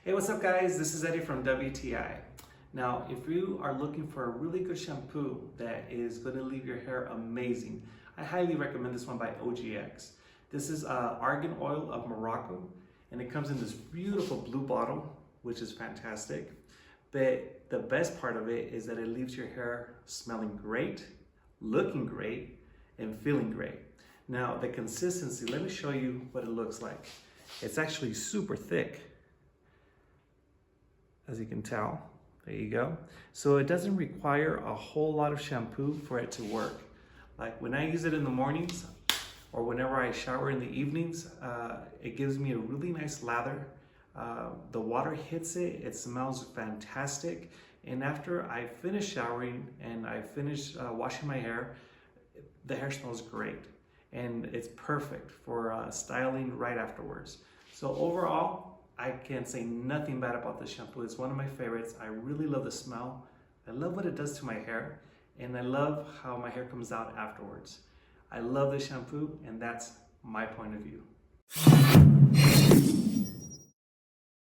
Hey, what's up guys? This is Eddie from WTI. Now, if you are looking for a really good shampoo that is going to leave your hair amazing, I highly recommend this one by OGX. This is Argan oil of Morocco, and it comes in this beautiful blue bottle, which is fantastic. But the best part of it is that it leaves your hair smelling great, looking great, and feeling great. Now, the consistency, let me show you what it looks like. It's actually super thick, as you can tell. There you go. So it doesn't require a whole lot of shampoo for it to work. Like when I use it in the mornings or whenever I shower in the evenings, it gives me a really nice lather. The water hits it, it smells fantastic. And after I finish showering and I finish washing my hair, the hair smells great. And it's perfect for styling right afterwards. So overall, I can't say nothing bad about this shampoo. It's one of my favorites. I really love the smell. I love what it does to my hair, and I love how my hair comes out afterwards. I love this shampoo, and that's my point of view.